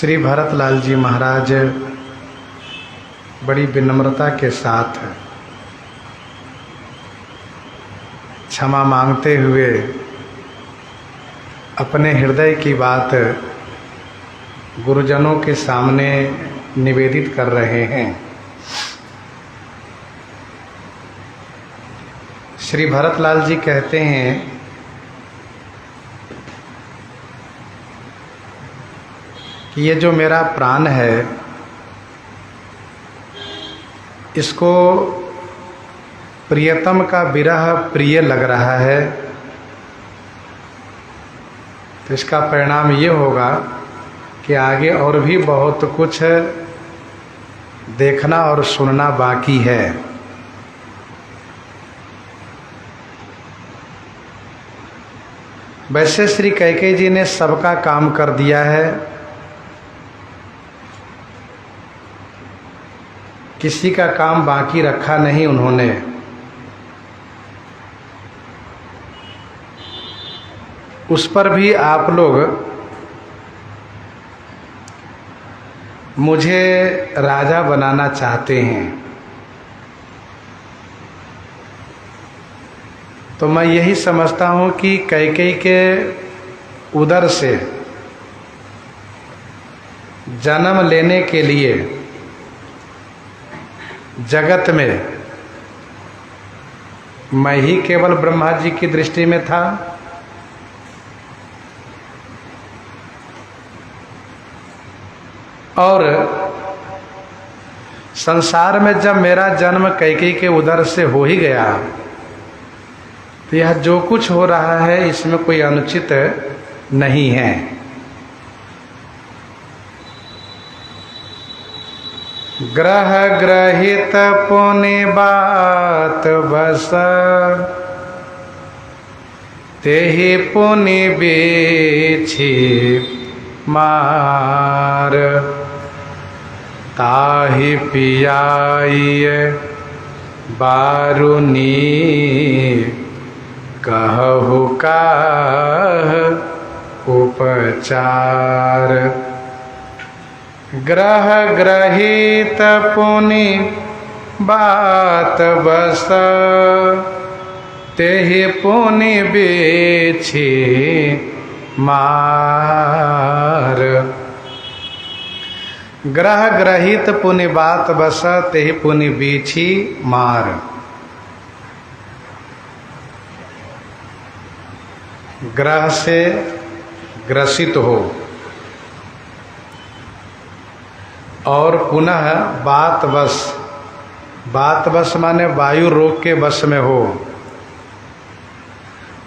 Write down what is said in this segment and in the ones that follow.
श्री भरतलाल जी महाराज बड़ी विनम्रता के साथ क्षमा मांगते हुए अपने हृदय की बात गुरुजनों के सामने निवेदित कर रहे हैं। श्री भरतलाल जी कहते हैं कि ये जो मेरा प्राण है इसको प्रियतम का विरह प्रिय लग रहा है, तो इसका परिणाम ये होगा कि आगे और भी बहुत कुछ देखना और सुनना बाकी है। वैसे श्री कैकेयी जी ने सबका काम कर दिया है, किसी का काम बाकी रखा नहीं उन्होंने। उस पर भी आप लोग मुझे राजा बनाना चाहते हैं, तो मैं यही समझता हूँ कि कैकेयी के उदर से जन्म लेने के लिए जगत में मैं ही केवल ब्रह्मा जी की दृष्टि में था, और संसार में जब मेरा जन्म कैकेयी के उदर से हो ही गया तो यह जो कुछ हो रहा है इसमें कोई अनुचित नहीं है। ग्रह ग्रहित पुनि बात बस तेहि पुनि बेछि मार ताहि पियाइए बारुनी कहु काह उपचार। ग्रह ग्रहित पुनि बात बस तेहि पुनि बेछि मार। ग्रह ग्रहित पुनि बात बस तेहि पुनि बेछि मार। ग्रह से ग्रसित हो और पुनः बात बस माने वायु रोग के वश में हो,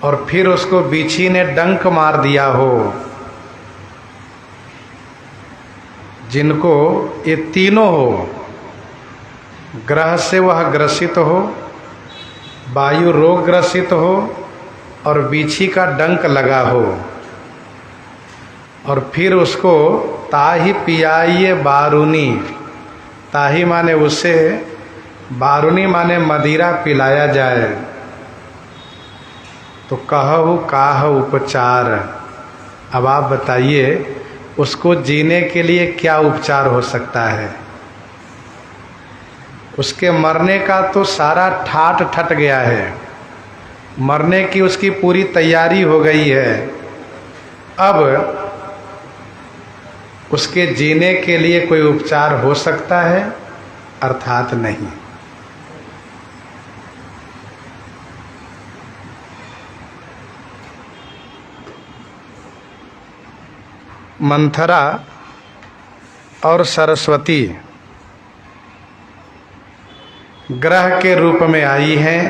और फिर उसको बिच्छी ने डंक मार दिया हो, जिनको ये तीनों हो, ग्रह से वह ग्रसित हो, वायु रोग ग्रसित हो और बिच्छी का डंक लगा हो, और फिर उसको ताहि पियाइए बारुनी, ताहि माने उसे, बारुनी माने मदिरा पिलाया जाए, तो कहु काह उपचार। अब आप बताइए उसको जीने के लिए क्या उपचार हो सकता है? उसके मरने का तो सारा ठाट ठट गया है, मरने की उसकी पूरी तैयारी हो गई है, अब उसके जीने के लिए कोई उपचार हो सकता है? अर्थात नहीं। मंथरा और सरस्वती ग्रह के रूप में आई हैं।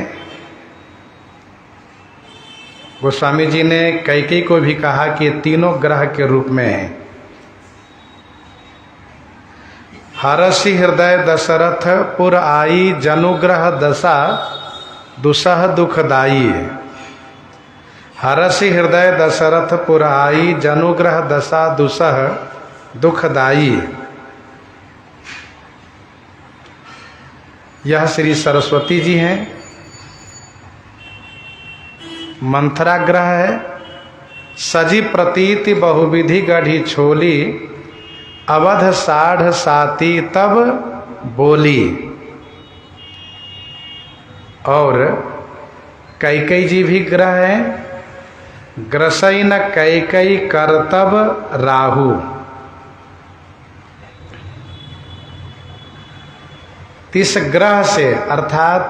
गोस्वामी जी ने कैकेयी को भी कहा कि ये तीनों ग्रह के रूप में हैं। हरषि हृदय दशरथ पुर आई जनुग्रह दशा दुसह दुखदाई। हरषि हृदय दशरथ पुर आई जनुग्रह दशा दुसह दुखदाई। यह श्री सरस्वती जी हैं। मंथरा ग्रह है। सजी प्रतीति बहुविधि गढ़ी छोली अवध साढ़ साती तब बोली। और कैकई जी भी ग्रह है, ग्रसई न कैकई करतब राहु। इस ग्रह से अर्थात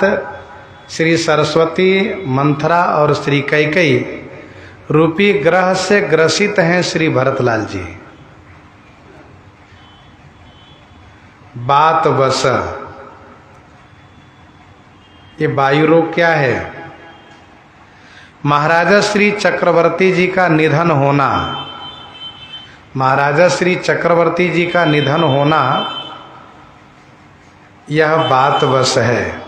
श्री सरस्वती, मंथरा और श्री कैकई रूपी ग्रह से ग्रसित हैं श्री भरतलाल जी। बात बस, ये वायु रोग क्या है? महाराजा श्री चक्रवर्ती जी का निधन होना, महाराजा श्री चक्रवर्ती जी का निधन होना यह बात बस है।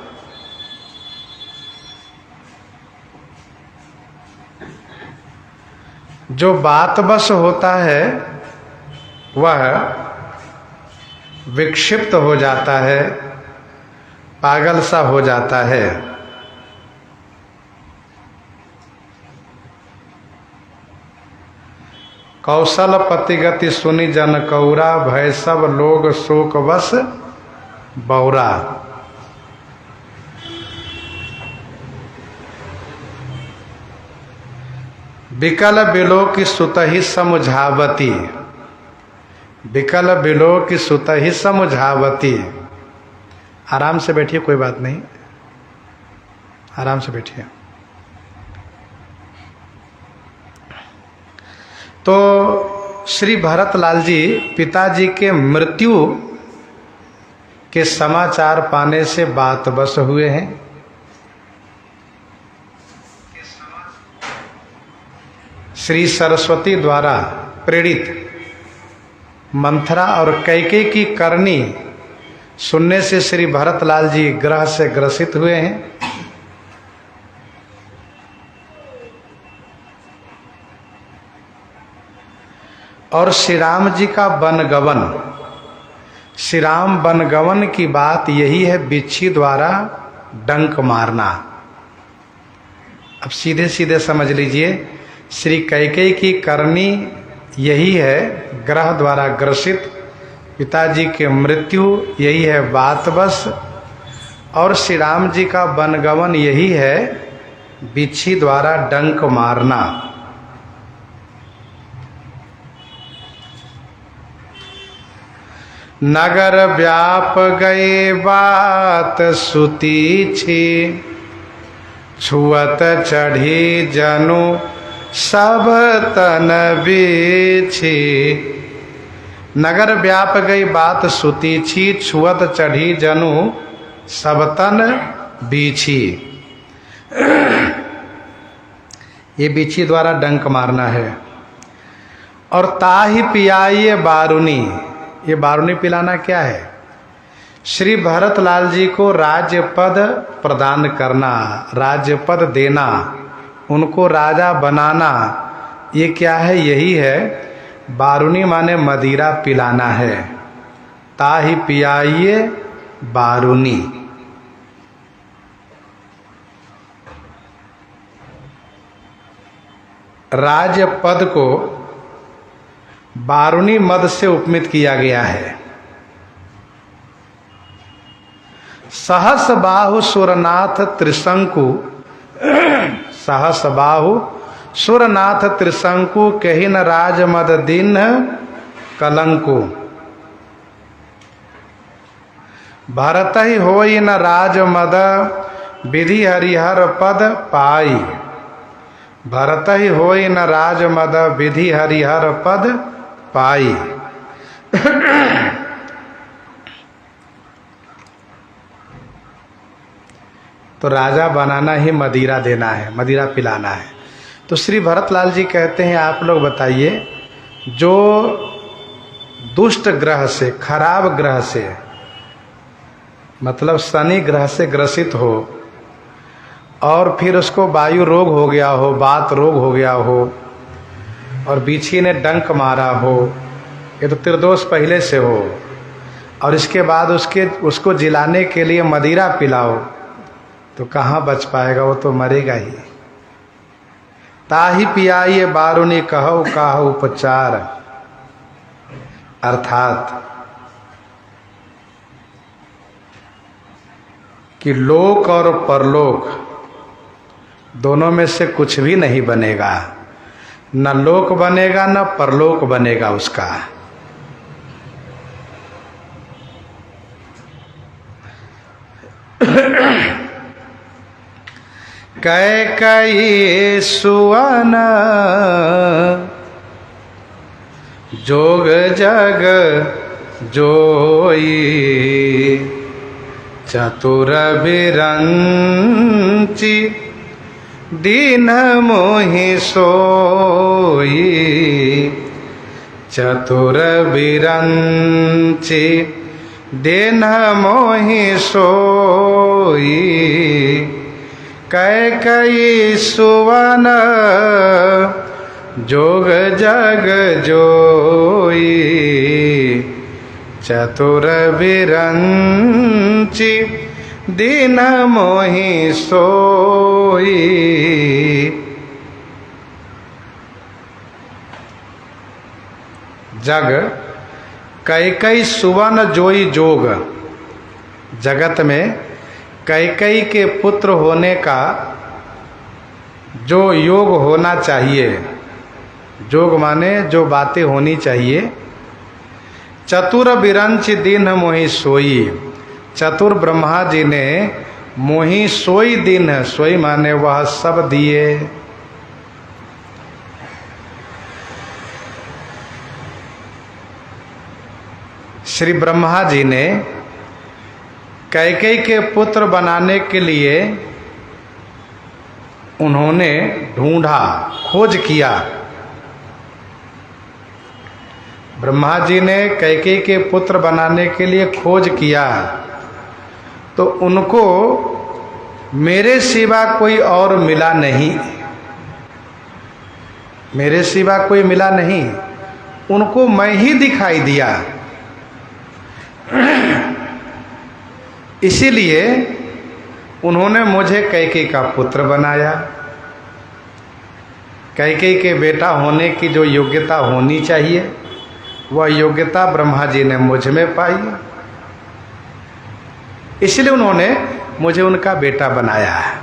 जो बात बस होता है वह विक्षिप्त हो जाता है, पागल सा हो जाता है। कौशल पतिगति सुनि जन कौरा, भय सब लोग शोक बस बौरा। विकल बिलो की सुतहि समुझावती, विकल बिलो की सुतहि समुझावती। आराम से बैठिए, कोई बात नहीं, आराम से बैठिए। तो श्री भरतलाल जी पिताजी के मृत्यु के समाचार पाने से बात बस हुए हैं। श्री सरस्वती द्वारा प्रेरित मंथरा और कैकेयी की करनी सुनने से श्री भरतलाल जी ग्रह से ग्रसित हुए हैं। और श्री राम जी का वनगमन, श्री राम वनगमन की बात यही है, बिच्छी द्वारा डंक मारना। अब सीधे सीधे समझ लीजिए, श्री कैकेयी की करनी यही है, ग्रह द्वारा ग्रसित पिताजी की मृत्यु यही है बात बस। और श्री राम जी का वनगमन यही है, बिच्छी द्वारा डंक मारना। नगर व्याप गए बात सुती छी, छुअत चढ़ी जनु सब तन बीछी। नगर व्याप गई बात सुती छी, छुअत चढ़ी जनु सब तन बीछी। ये बीछी द्वारा डंक मारना है। और ताहि पियाइए बारुनी, ये बारुनी पिलाना क्या है? श्री भरतलाल जी को राज्य पद प्रदान करना, राज्य पद देना, उनको राजा बनाना, ये क्या है? यही है बारुनी, माने मदिरा पिलाना है। ताहि पियाइए बारुनी। राज्य पद को बारुनी मद से उपमित किया गया है। सहस बाहु सुरनाथ त्रिशंकु, सहस बाहु सुरनाथ त्रिशंकु, कहि न राज मद दिन कलंकु। भरत ही होई न राज मद, विधि हरिहर पद पाई। भरत ही होई न राज मद, विधि हरिहर पद पाई। तो राजा बनाना ही मदिरा देना है, मदिरा पिलाना है। तो श्री भरतलाल जी कहते हैं, आप लोग बताइए, जो दुष्ट ग्रह से, खराब ग्रह से, मतलब शनि ग्रह से ग्रसित हो और फिर उसको वायु रोग हो गया हो, बात रोग हो गया हो और बिच्छी ने डंक मारा हो, ये तो त्रिदोष पहले से हो, और इसके बाद उसको जिलाने के लिए मदिरा पिलाओ, तो कहाँ बच पाएगा, वो तो मरेगा ही। ताहि पियाइए बारुनी, कहो काहु उपचार। अर्थात कि लोक और परलोक दोनों में से कुछ भी नहीं बनेगा, न लोक बनेगा न परलोक बनेगा उसका। कैकयी सुवन जोग जग जोई, चतुर बिरंची दीन मोहि सोई, चतुर बिरंची दीन मोहि सोई। कैकयी सुवन जोग जग जोई, चतुर बिरंची दीन मोहि सोई। जग कैकई सुवन जोई जोग, जगत में कैकई के पुत्र होने का जो योग होना चाहिए, जोग माने जो बातें होनी चाहिए। चतुर बिरंच दिन मोहि सोई, चतुर ब्रह्मा जी ने मोहि सोई दिन, सोई माने वह सब दिए। श्री ब्रह्मा जी ने कैकेयी के पुत्र बनाने के लिए उन्होंने ढूंढा, खोज किया। ब्रह्मा जी ने कैकेयी के पुत्र बनाने के लिए खोज किया तो उनको मेरे सिवा कोई और मिला नहीं, मेरे सिवा कोई मिला नहीं, उनको मैं ही दिखाई दिया। इसीलिए उन्होंने मुझे कैकेयी का पुत्र बनाया। कैकेयी के बेटा होने की जो योग्यता होनी चाहिए वह योग्यता ब्रह्मा जी ने मुझ में पाई, इसलिए उन्होंने मुझे उनका बेटा बनाया है।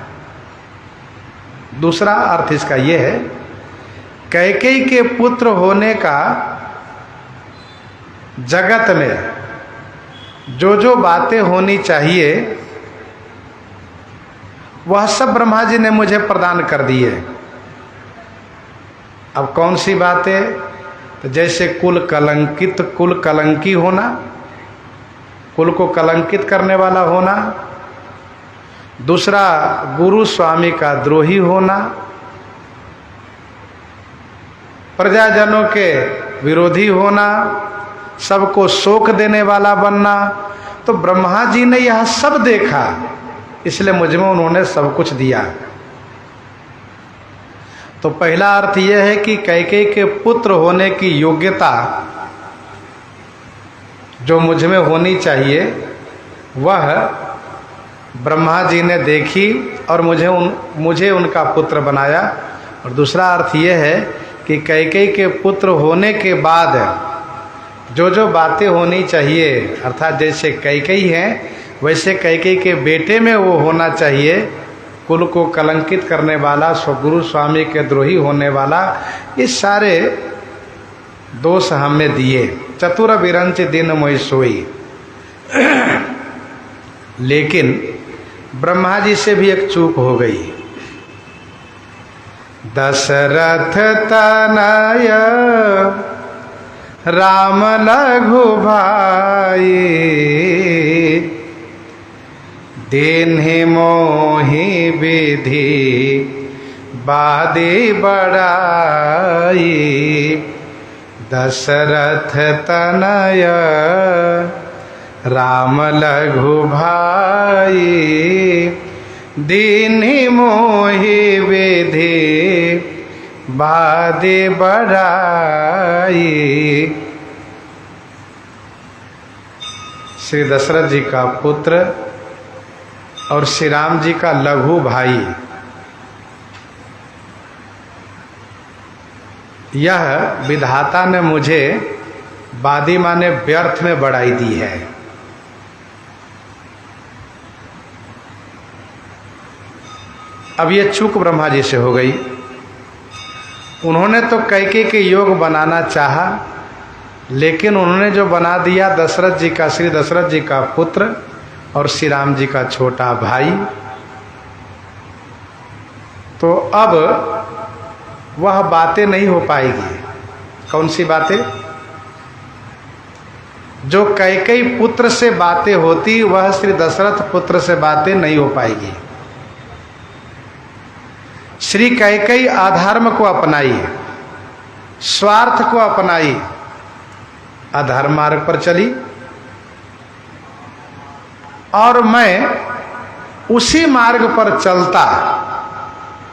दूसरा अर्थ इसका यह है, कैकेयी के पुत्र होने का जगत में जो जो बातें होनी चाहिए वह सब ब्रह्मा जी ने मुझे प्रदान कर दिए। अब कौन सी बातें? तो जैसे कुल कलंकित, कुल कलंकी होना, कुल को कलंकित करने वाला होना। दूसरा, गुरु स्वामी का द्रोही होना, प्रजाजनों के विरोधी होना, सबको शोक देने वाला बनना। तो ब्रह्मा जी ने यह सब देखा, इसलिए मुझ में उन्होंने सब कुछ दिया। तो पहला अर्थ यह है कि कैकेयी के पुत्र होने की योग्यता जो मुझ में होनी चाहिए वह ब्रह्मा जी ने देखी और मुझे उनका पुत्र बनाया। और दूसरा अर्थ यह है कि कैकेयी के पुत्र होने के बाद जो जो बातें होनी चाहिए, अर्थात जैसे कैकेयी हैं वैसे कैकेयी के बेटे में वो होना चाहिए, कुल को कलंकित करने वाला, गुरु स्वामी के द्रोही होने वाला, ये सारे दोष हमें दिए। चतुर बिरंच दिन मोहि सोई। लेकिन ब्रह्मा जी से भी एक चूक हो गई। दशरथ तनय राम लघु भाई, दीन्हि मोहि विधि बादी बड़ाई। दशरथ तनय राम लघु भाई, दीन्हि मोहि विधि बादी बड़ाई। श्री दशरथ जी का पुत्र और श्री राम जी का लघु भाई, यह विधाता ने मुझे वादी माने व्यर्थ में बढ़ाई दी है। अब ये चूक ब्रह्मा जी से हो गई। उन्होंने तो कैकेयी के योग बनाना चाहा, लेकिन उन्होंने जो बना दिया दशरथ जी का, श्री दशरथ जी का पुत्र और श्री राम जी का छोटा भाई, तो अब वह बातें नहीं हो पाएगी। कौन सी बातें? जो कैकेयी पुत्र से बातें होती वह श्री दशरथ पुत्र से बातें नहीं हो पाएगी। श्री कैकेयी अधर्म को अपनाई, स्वार्थ को अपनाई, अधर्म मार्ग पर चली, और मैं उसी मार्ग पर चलता,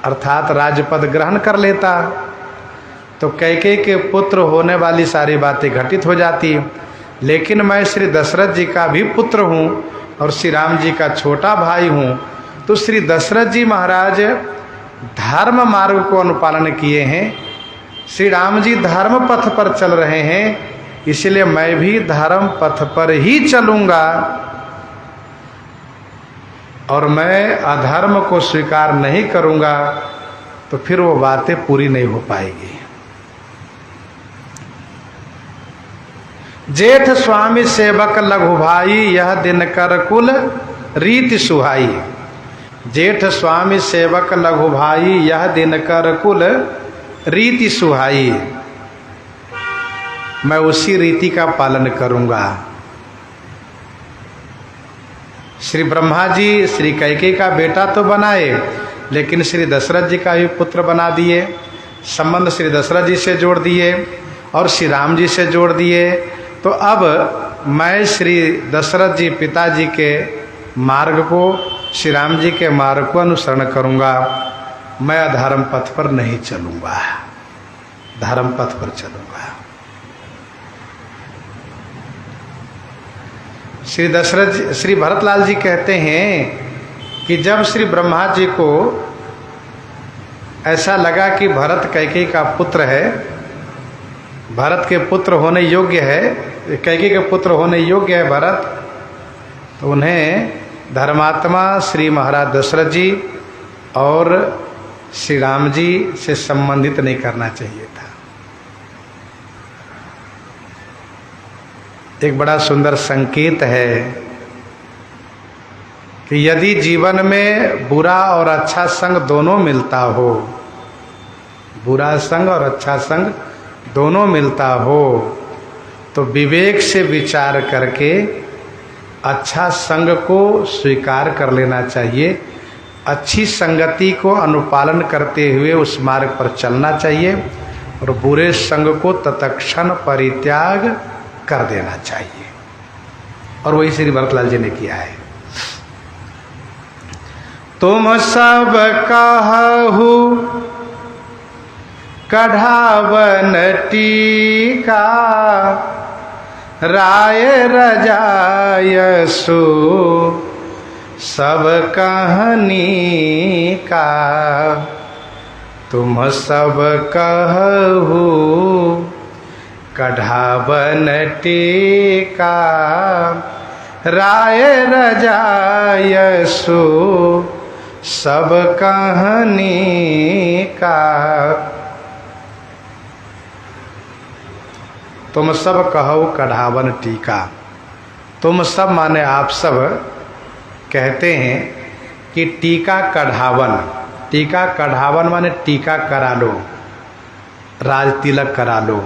अर्थात राजपद ग्रहण कर लेता, तो कैकेयी के पुत्र होने वाली सारी बातें घटित हो जाती। लेकिन मैं श्री दशरथ जी का भी पुत्र हूँ और श्री राम जी का छोटा भाई हूँ, तो श्री दशरथ जी महाराज धर्म मार्ग को अनुपालन किए हैं, श्री राम जी धर्म पथ पर चल रहे हैं, इसलिए मैं भी धर्म पथ पर ही चलूँगा और मैं अधर्म को स्वीकार नहीं करूँगा, तो फिर वो बातें पूरी नहीं हो पाएगी। जेठ स्वामी सेवक लघु भाई, यह दिन कर कुल रीति सुहाई। जेठ स्वामी सेवक लघु भाई, यह दिन कर कुल रीति सुहाई। मैं उसी रीति का पालन करूंगा। श्री ब्रह्मा जी श्री कैकेयी का बेटा तो बनाए, लेकिन श्री दशरथ जी का भी पुत्र बना दिए, संबंध श्री दशरथ जी से जोड़ दिए और श्री राम जी से जोड़ दिए। तो अब मैं श्री दशरथ जी पिताजी के मार्ग को, श्री राम जी के मार्ग को अनुसरण करूंगा। मैं अधर्म पथ पर नहीं चलूंगा, धर्म पथ पर चलूंगा। श्री दशरथ, श्री भरतलाल जी कहते हैं कि जब श्री ब्रह्मा जी को ऐसा लगा कि भरत कैकेयी का पुत्र है, भरत के पुत्र होने योग्य है, कैकेयी के पुत्र होने योग्य है भरत, तो उन्हें धर्मात्मा श्री महाराज दशरथ जी और श्री राम जी से संबंधित नहीं करना चाहिए था। एक बड़ा सुंदर संकेत है कि यदि जीवन में बुरा और अच्छा संग दोनों मिलता हो, बुरा संग और अच्छा संग दोनों मिलता हो, तो विवेक से विचार करके अच्छा संग को स्वीकार कर लेना चाहिए, अच्छी संगति को अनुपालन करते हुए उस मार्ग पर चलना चाहिए और बुरे संग को तत्क्षण परित्याग कर देना चाहिए। और वही श्री भरतलाल जी ने किया है। तुम सब कहु कढ़ावन टीका, राय रजायसु सब कहानी का। तुम सब कहु कढ़ावन टीका, राय रजायसु सब कहानी का। तुम सब कहो कढ़ावन टीका। तुम सब माने आप सब कहते हैं कि टीका कढ़ावन, टीका कढ़ावन माने टीका करा लो, राज तिलक करा लो।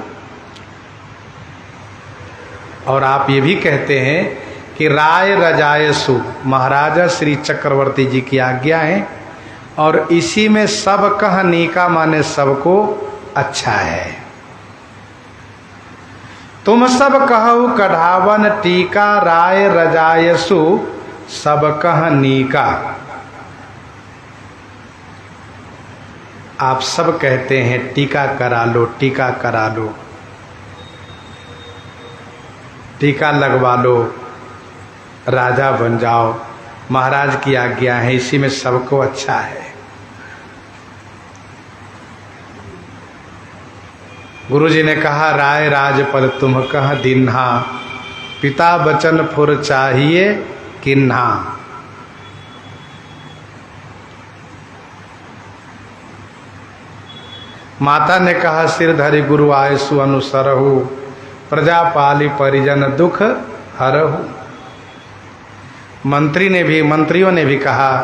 और आप ये भी कहते हैं कि राय रजायसु, महाराजा श्री चक्रवर्ती जी की आज्ञा है, और इसी में सब कहानी का माने सबको अच्छा है। तुम सब कहो कढ़ावन टीका, राय रजायसु सब कहानी का। आप सब कहते हैं टीका करा लो, टीका करा लो, टीका लगवा लो, राजा बन जाओ, महाराज की आज्ञा है, इसी में सबको अच्छा है। गुरुजी ने कहा, राय राजपद तुम कह दिन्हा, पिता बचन फुर चाहिए किन्हा। माता ने कहा, सिरधरि गुरु आयसु अनुसरहु, प्रजा पाली परिजन दुख हरहु। मंत्रियों ने भी कहा,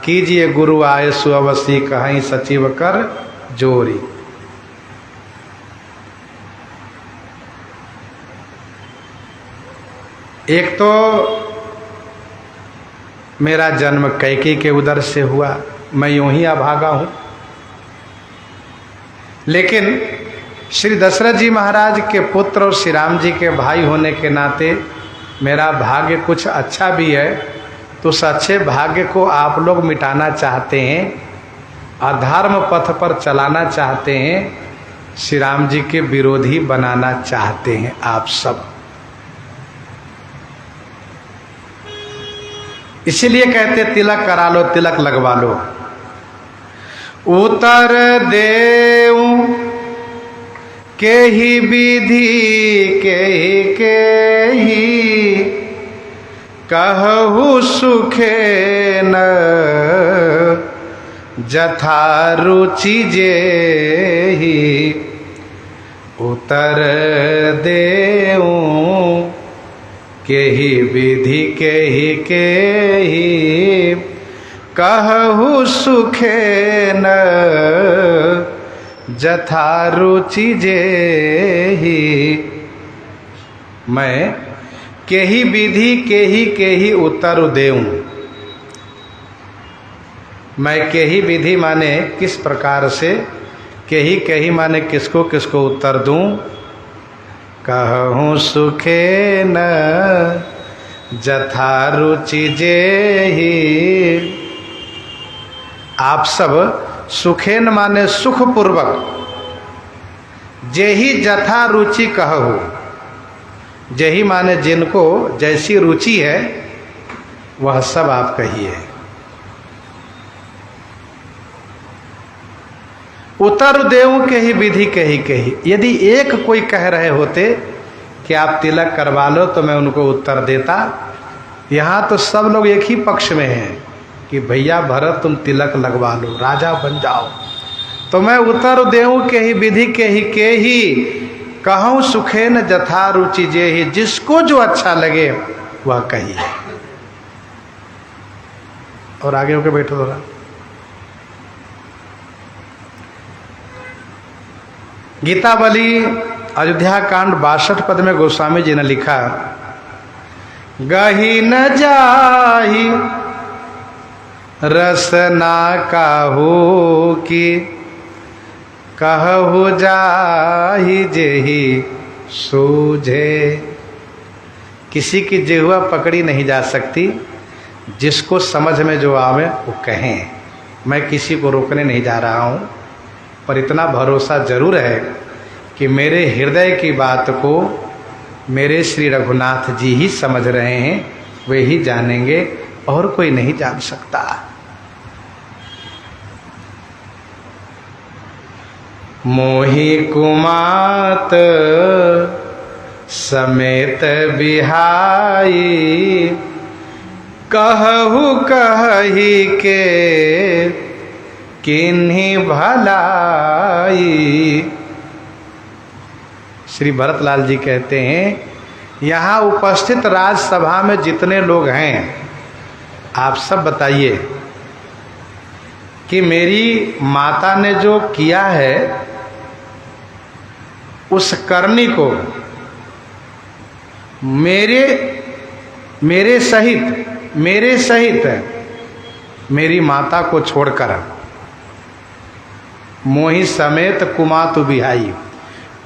कीजिए गुरु आयसु अवसी, कहीं सचिव कर जोरी। एक तो मेरा जन्म कैकेयी के उदर से हुआ, मैं यूं ही अभागा हूं। लेकिन श्री दशरथ जी महाराज के पुत्र और श्री राम जी के भाई होने के नाते मेरा भाग्य कुछ अच्छा भी है, तो उस अच्छे भाग्य को आप लोग मिटाना चाहते हैं, अधर्म पथ पर चलाना चाहते हैं, श्री राम जी के विरोधी बनाना चाहते हैं आप सब। इसीलिए कहते तिलक करा लो, तिलक लगवा लो। उतर देव के ही विधि के ही कहु सुखे न, जथा रुचि जेहि। उतर देव के ही विधि के ही कहु सुखे न, जथा रुचि जेहि। मैं के ही विधि के ही उत्तर देऊं। मैं के ही विधि माने किस प्रकार से, के ही माने किसको किसको उत्तर दूं। कहूँ सुखे न, जथा रुचि जेहि। आप सब सुखेन माने सुखपूर्वक, जेहि जथा रुचि कहू। जेहि माने जिनको जैसी रुचि है वह सब आप कहिए। उतर देव के ही विधि के ही। यदि एक कोई कह रहे होते कि आप तिलक करवा लो तो मैं उनको उत्तर देता। यहाँ तो सब लोग एक ही पक्ष में हैं कि भैया भरत तुम तिलक लगवा लो, राजा बन जाओ। तो मैं उतर देव के ही विधि के ही कहूँ सुखे न जथा रुचि जेहि। जिसको जो अच्छा लगे वह कहिए। और आगे होकर बैठो थोड़ा। गीतावली अयोध्या कांड 62 पद में गोस्वामी जी ने लिखा, गही न जाहि रसना काहू की, कहु जाहि जेहि सूझे। किसी की जिह्वा पकड़ी नहीं जा सकती, जिसको समझ में जो आवे वो कहें। मैं किसी को रोकने नहीं जा रहा हूँ, पर इतना भरोसा जरूर है कि मेरे हृदय की बात को मेरे श्री रघुनाथ जी ही समझ रहे हैं, वे ही जानेंगे और कोई नहीं जान सकता। मोहि कुमात समेत बिहाई, कहु कहि के किन्हीं भलाई। श्री भरतलाल जी कहते हैं, यहाँ उपस्थित राजसभा में जितने लोग हैं आप सब बताइए कि मेरी माता ने जो किया है उस करनी को मेरे सहित मेरी माता को छोड़कर, मोहि समेत कुमातु बिहाई।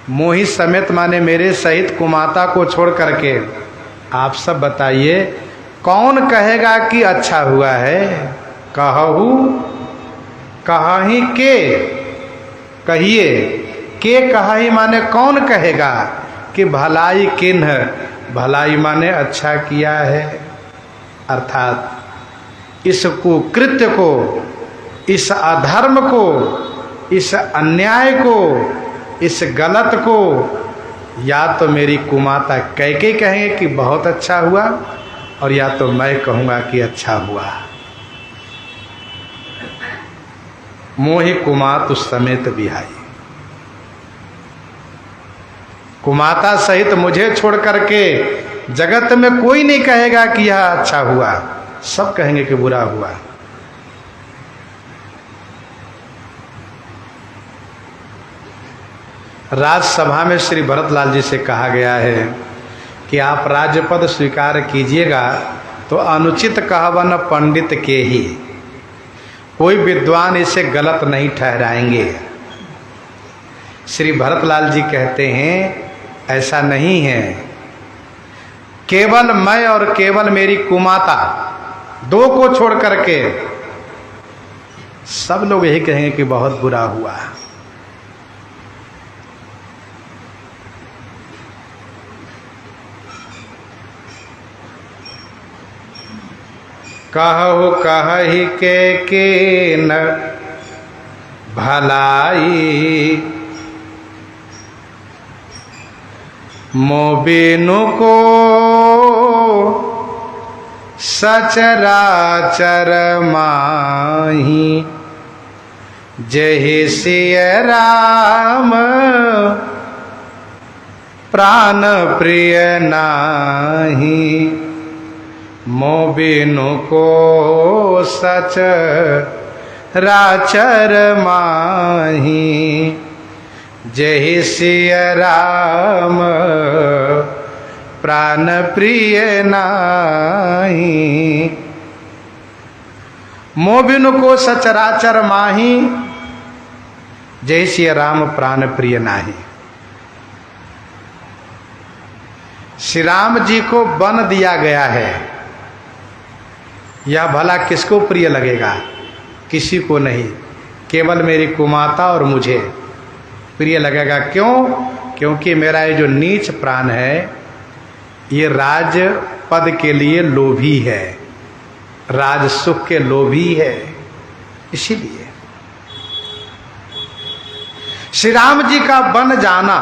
मोहि समेत माने मेरे सहित कुमाता को छोड़ करके आप सब बताइए कौन कहेगा कि अच्छा हुआ है। कहू कहीं के कहिए, के कही माने कौन कहेगा कि भलाई किन्ह, भलाई माने अच्छा किया है। अर्थात इस कुकृत्य को, इस अधर्म को, इस अन्याय को इस गलत को या तो मेरी कुमाता कैके कहेंगे कि बहुत अच्छा हुआ, और या तो मैं कहूँगा कि अच्छा हुआ। मोहि कुमात उस समेत बिहाई, कुमाता सहित मुझे छोड़ करके जगत में कोई नहीं कहेगा कि यह अच्छा हुआ, सब कहेंगे कि बुरा हुआ। राजसभा में श्री भरतलाल जी से कहा गया है कि आप राज्य पद स्वीकार कीजिएगा तो अनुचित कहवन पंडित के ही, कोई विद्वान इसे गलत नहीं ठहराएंगे। श्री भरतलाल जी कहते हैं ऐसा नहीं है, केवल मैं और केवल मेरी कुमाता दो को छोड़ करके सब लोग यही कहेंगे कि बहुत बुरा हुआ। कहो कहि के न भलाई, मोबिनु को सचराचर माही, जहि सिय राम प्राण प्रिय नाही, मोबिनु को सच राचर माही, जहि सिय राम प्राण प्रिय नाही। मोबिनु को सचराचर माही, जय सिय राम प्राण प्रिय नाही। श्री राम जी को वन दिया गया है, यह भला किसको प्रिय लगेगा? किसी को नहीं, केवल मेरी कुमाता और मुझे प्रिय लगेगा। क्यों? क्योंकि मेरा ये जो नीच प्राण है ये राज पद के लिए लोभी है, राज सुख के लोभी है, इसीलिए श्री राम जी का बन जाना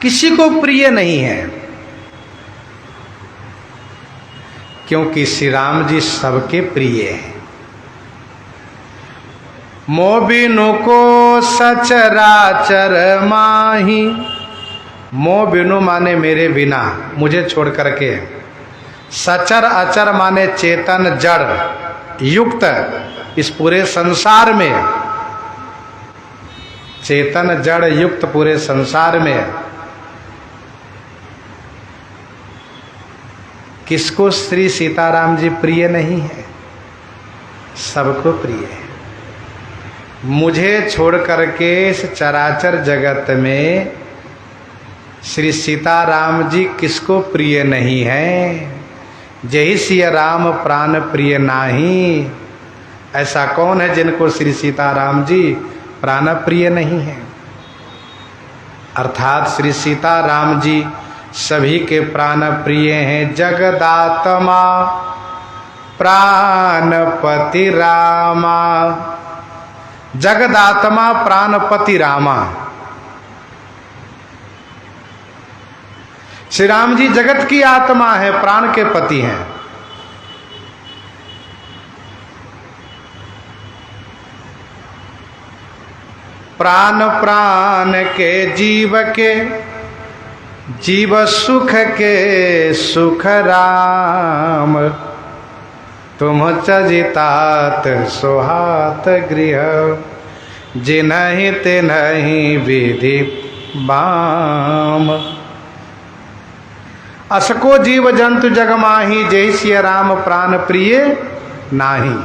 किसी को प्रिय नहीं है, क्योंकि श्री राम जी सबके प्रिय हैं। मोबिनु को सचराचर माही, मोबिनु माने मेरे बिना, मुझे छोड़ करके, सचर अचर माने चेतन जड़ युक्त इस पूरे संसार में, चेतन जड़ युक्त पूरे संसार में किसको श्री सीताराम जी प्रिय नहीं है? सबको प्रिय है। मुझे छोड़ करके इस चराचर जगत में श्री सीताराम जी किसको प्रिय नहीं है? जय सिय राम प्राण प्रिय नाही। ऐसा कौन है जिनको श्री सीताराम जी प्राण प्रिय नहीं है? अर्थात श्री सीताराम जी सभी के प्राण प्रिय हैं। जगदात्मा प्राणपति रामा, जगदात्मा प्राणपति रामा। श्री राम जी जगत की आत्मा है, प्राण के पति हैं। प्राण प्राण के जीव के, जीव सुख के सुख राम। तुम चजितात सुहात गृह, जिनहि तिनहि विधि बाम। असको जीव जंतु जग माही, जय सिय राम प्राण प्रिय नाही।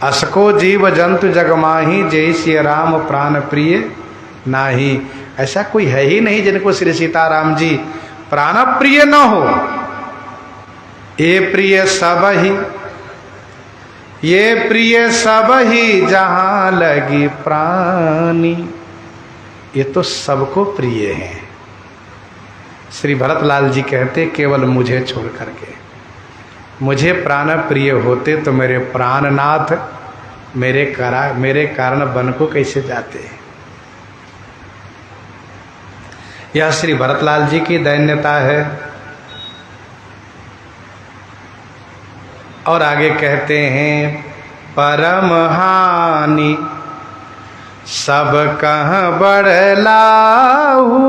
असको जीव जंतु जग माही, जय सिय राम प्राण प्रिय नाही। ऐसा कोई है ही नहीं जिनको श्री सीताराम जी प्राण प्रिय न हो। ये प्रिय सब ही, ये प्रिय सब ही जहां लगी प्राणी। ये तो सबको प्रिय है। श्री भरतलाल जी कहते केवल मुझे छोड़ करके, मुझे प्राण प्रिय होते तो मेरे प्राणनाथ मेरे कारण वन को कैसे जाते। यह श्री भरतलाल जी की दैन्यता है। और आगे कहते हैं परम हानि सब कह बढ़लाहू,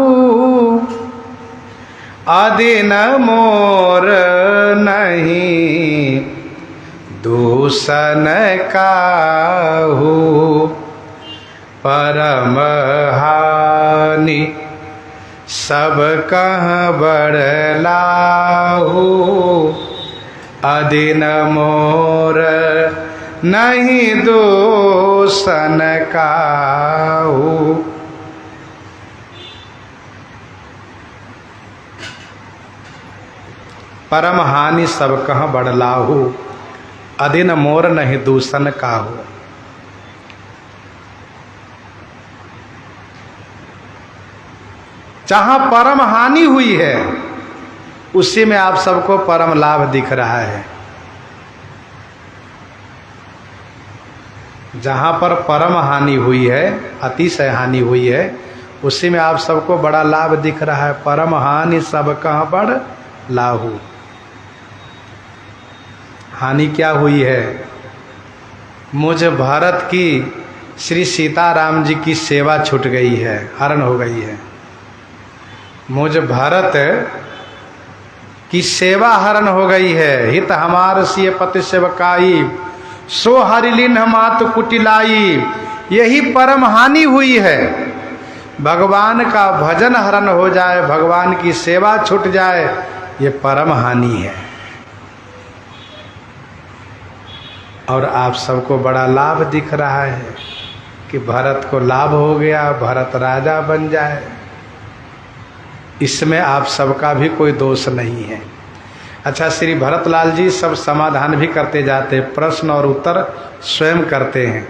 अदिन मोर नहीं दूषण काहू। परम हानि सब कह बढ़लाहू, अदिन मोर नहीं दूषण काहू। परम हानि सब कह बढ़लाहू, अदिन मोर नहीं दूषण काहू। जहां परम हानि हुई है उसी में आप सबको परम लाभ दिख रहा है। जहां पर परम हानि हुई है, अतिशय हानि हुई है, उसी में आप सबको बड़ा लाभ दिख रहा है। परम हानि सब कह बढ़ लाहू। हानि क्या हुई है? मुझ भारत की श्री सीताराम जी की सेवा छूट गई है, हरण हो गई है। मुझ भारत की सेवा हरण हो गई है। हित हमार सिय पति सेवकाई, सो हरिलिन्ह मातु कुटिलाई। यही परम हानि हुई है। भगवान का भजन हरण हो जाए, भगवान की सेवा छूट जाए, ये परम हानि है। और आप सबको बड़ा लाभ दिख रहा है कि भरत को लाभ हो गया, भरत राजा बन जाए। इसमें आप सबका भी कोई दोष नहीं है। अच्छा, श्री भरतलाल जी सब समाधान भी करते जाते हैं, प्रश्न और उत्तर स्वयं करते हैं।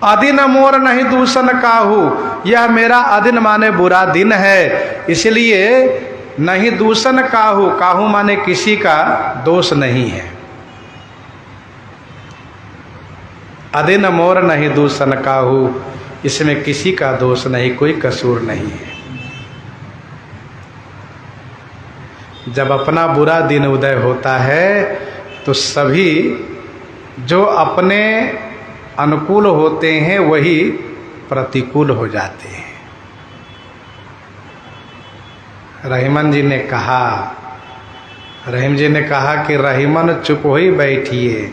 अदिन मोर नहीं दूषण काहू, यह मेरा अदिन माने बुरा दिन है, इसलिए नहीं दूषण काहू। काहू माने किसी का दोष नहीं है। अदिन मोर नहीं दूषण काहू, इसमें किसी का दोष नहीं, कोई कसूर नहीं है। जब अपना बुरा दिन उदय होता है तो सभी जो अपने अनुकूल होते हैं वही प्रतिकूल हो जाते हैं। रहीमन जी ने कहा, रहीम जी ने कहा कि रहीमन चुप हो ही बैठिए,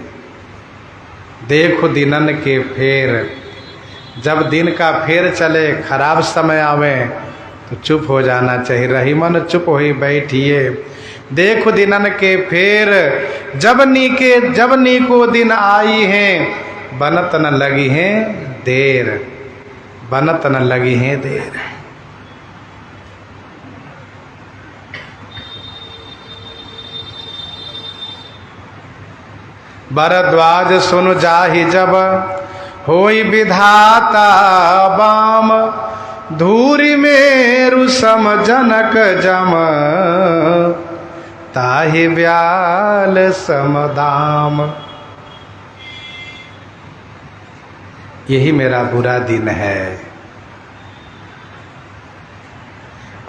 देखो दिनन के फेर। जब दिन का फेर चले, खराब समय आवे तो चुप हो जाना चाहिए। रहीमन चुप हो ही बैठिए, देखो दिनन के फेर। जब नीको दिन आई हैं, बनत न लगी हैं देर, बनत न लगी हैं देर। भरद्वाज सुन जाहि जब, होई विधाता बाम। धूरि मेरु सम जनक जम, ताहि व्याल समदाम। यही मेरा बुरा दिन है।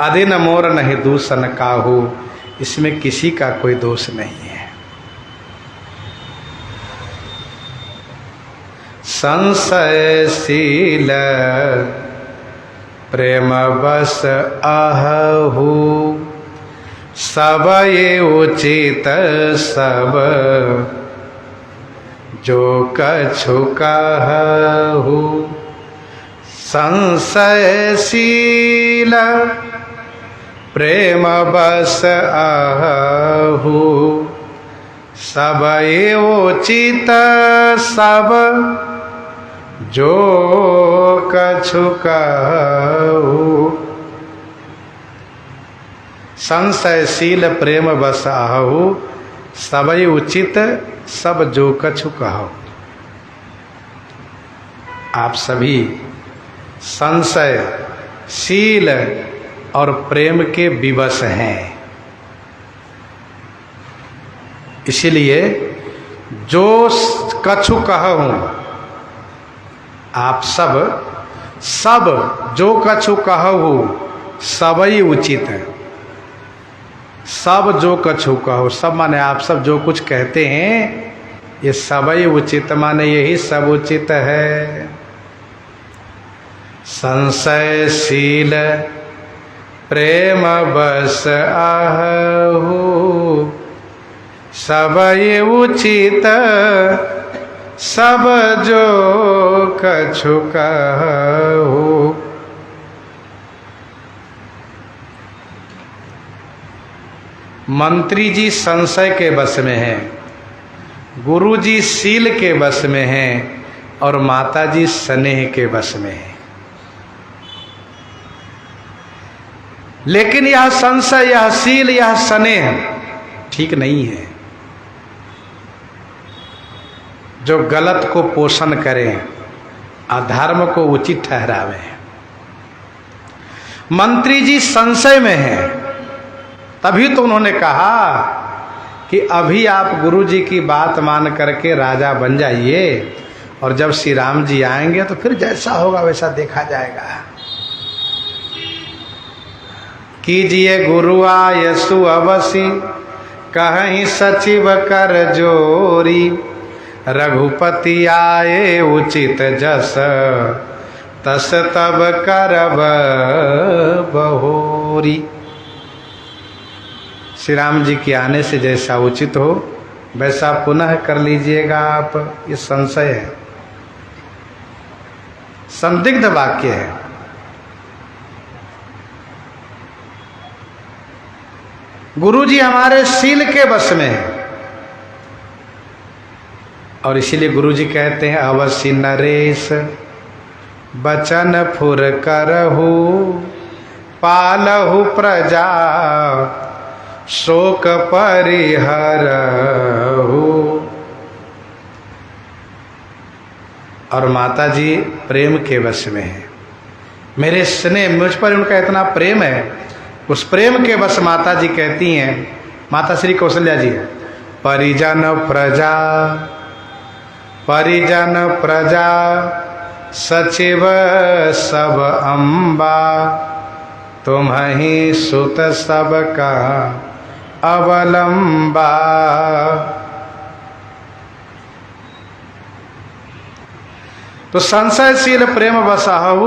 अदिन मोर नहीं दूषण काहू, इसमें किसी का कोई दोष नहीं है। संशयशील प्रेम बस अहू, सब ये उचित सब जो कछु कहू। संशयशील प्रेम बस आहू, सब ये उचित सब जो कछु कहू। संशयशील प्रेम बस आहू, सबई उचित सब जो कछु कहो। आप सभी संशयशील और प्रेम के विवश हैं, इसीलिए जो कछु कहूँ आप सब जो कछु कहू सबई उचित है। सब जो कछु कहो, सब माने आप सब जो कुछ कहते हैं ये सबई उचित माने यही सब उचित है। संशयशील प्रेम बस आहू, सबई उचित सब जो कछु कहू। मंत्री जी संशय के बस में हैं, गुरु जी शील के बस में हैं और माता जी स्नेह के बस में हैं। लेकिन यह संशय, यह शील, यह स्नेह ठीक नहीं है। जो गलत को पोषण करें, अधर्म को उचित ठहरावें। मंत्री जी संशय में हैं, तभी तो उन्होंने कहा कि अभी आप गुरु जी की बात मान करके राजा बन जाइए और जब श्री राम जी आएंगे तो फिर जैसा होगा वैसा देखा जाएगा। कीजिए गुरु आयसु अवसी, कहीं सचिव कर जोरी, रघुपति आए उचित जस, तस तब करब बहोरी। श्री राम जी के आने से जैसा उचित हो वैसा पुनः कर लीजिएगा आप। ये संशय है, संदिग्ध वाक्य है। गुरु जी हमारे शील के बस में है और इसीलिए गुरु जी कहते हैं अवश्य नरेश बचन फुर करहु, पालहु प्रजा शोक परिहरहु। और माता जी प्रेम के वश में है। मेरे स्नेह, मुझ पर उनका इतना प्रेम है, उस प्रेम के वश माता जी कहती हैं, माता श्री कौशल्या जी, परिजन प्रजा, परिजन प्रजा सचिव सब अम्बा, तुम्हीं सुत सब का अवलंबा। तो संशयशील प्रेम बसाहु,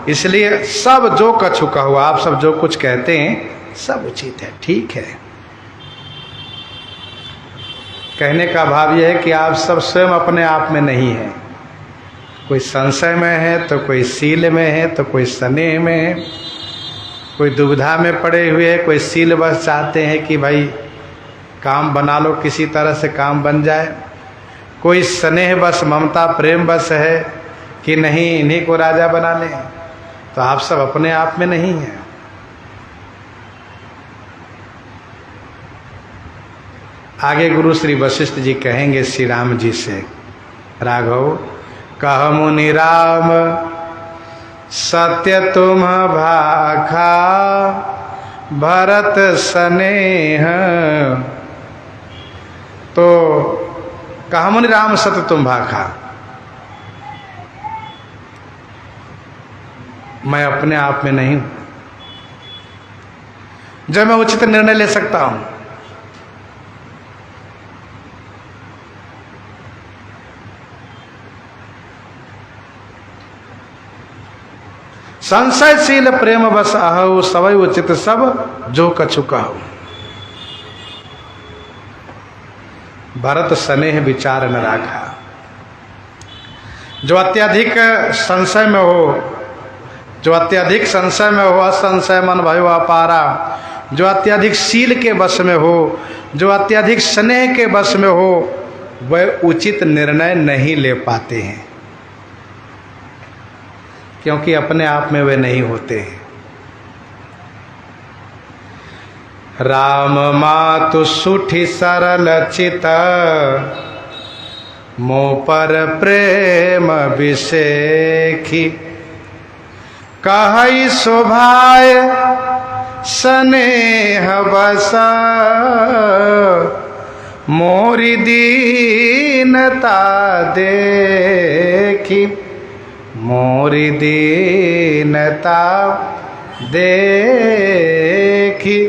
इसलिए सब जो कछु कहू, आप सब जो कुछ कहते हैं सब उचित है, ठीक है। कहने का भाव यह है कि आप सब स्वयं अपने आप में नहीं है। कोई संशय में है तो कोई शील में है तो कोई स्नेह में है, कोई दुविधा में पड़े हुए है, कोई शील बस चाहते हैं कि भाई काम बना लो, किसी तरह से काम बन जाए, कोई स्नेह बस ममता प्रेम बस है कि नहीं इन्हीं को राजा बना लें। तो आप सब अपने आप में नहीं हैं। आगे गुरु श्री वशिष्ठ जी कहेंगे श्री राम जी से, राघव कह मुनि राम सत्य तुम भाखा, भरत स्नेह। तो कहा मुनि राम सत्य तुम भाखा, मैं अपने आप में नहीं हूं, जब मैं उचित निर्णय ले सकता हूं। संशयशील प्रेम बस आहु, सवै उचित सब जो कछु कहु। भरत स्नेह विचार न राखा। जो अत्यधिक संशय में हो, जो अत्यधिक संशय में हो, असंशय मन भयो अपारा, जो अत्यधिक शील के वश में हो, जो अत्यधिक स्नेह के वश में हो, वह उचित निर्णय नहीं ले पाते हैं, क्योंकि अपने आप में वे नहीं होते हैं। राम मातु सुठी सरल चित, मोह पर प्रेम विषेखी, कहई शोभाय स्नेह बस, मोरी दीनता देखी, मोरी दीनता देखी।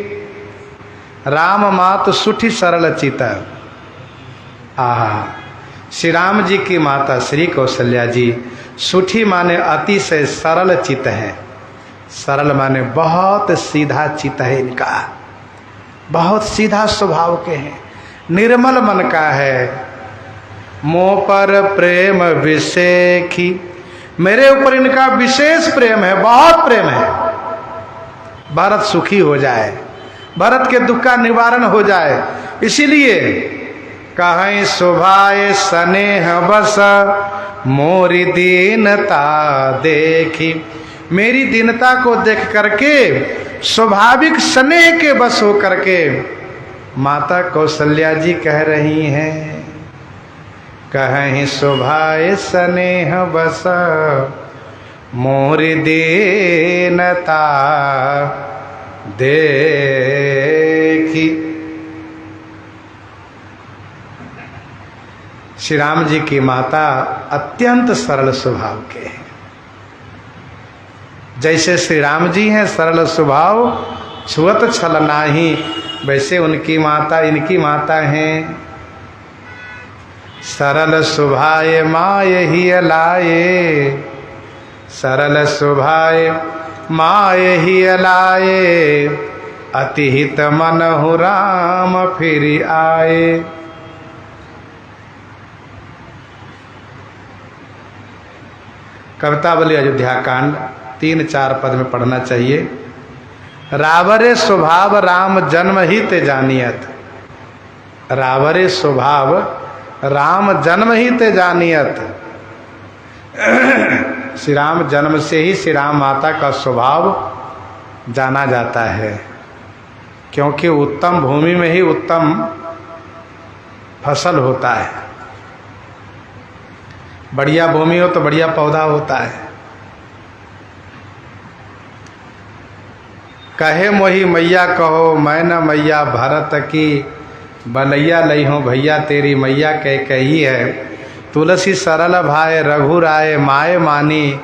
राम मात सुठी सरल चित। आहा, श्री राम जी की माता श्री कौशल्या जी सुठी माने अतिशय सरल चित है। सरल माने बहुत सीधा चित है इनका, बहुत सीधा स्वभाव के हैं, निर्मल मन का है। मोह पर प्रेम विशेखी, मेरे ऊपर इनका विशेष प्रेम है, बहुत प्रेम है। भरत सुखी हो जाए, भरत के दुख का निवारण हो जाए, इसीलिए कहीं शोभाए स्नेह बस मोरी दीनता देखी। मेरी दीनता को देख करके स्वाभाविक स्नेह के बस हो करके माता कौशल्या जी कह रही हैं, कहीं शोभाए स्नेह बस मोरी दीनता देखी। श्री राम जी की माता अत्यंत सरल स्वभाव के हैं। जैसे श्री राम जी हैं सरल स्वभाव, छुअत छल नाही, वैसे उनकी माता इनकी माता हैं। सरल सुभाए माय ही लाए, सरल सुभाए माय ही लाए, अतिहित मनहु राम फिर आए। कवितावली अयोध्या कांड 3-4 पद में पढ़ना चाहिए। रावरे स्वभाव राम जन्म ही ते जानियत। रावरे स्वभाव राम जन्म ही ते जानियत। श्री राम जन्म से ही श्री राम माता का स्वभाव जाना जाता है, क्योंकि उत्तम भूमि में ही उत्तम फसल होता है। बढ़िया भूमि हो तो बढ़िया पौधा होता है। कहे मोही मैया कहो मैं न मैया भरत की, बनैया लई हो भैया तेरी मैया कह कही है। तुलसी सरल भाई रघुराय माय मानी,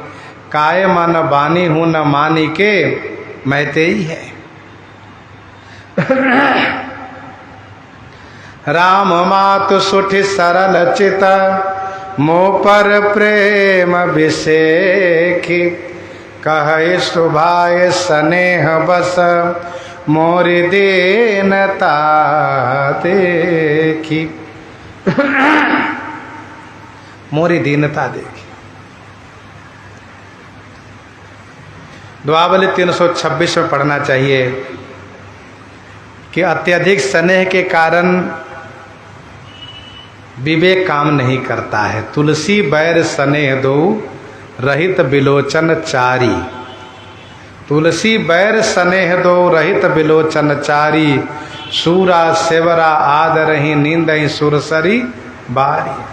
काय मन बानी हूँ न मानी के मैं तेई है। राम मात सुठी सरल चिता, मोह पर प्रेम विशेखी। कहे सुभाए स्नेह बस मोरी दीनता देखी। मोरी दीनता देखी। दुआवली 326 में पढ़ना चाहिए कि अत्यधिक स्नेह के कारण विवेक काम नहीं करता है। तुलसी बैर स्नेह दो रहित बिलोचन चारी। तुलसी बैर स्नेह दो रहित बिलोचन चारी। सूरा सेवरा आद रही नींद ही सुरसरी बारी।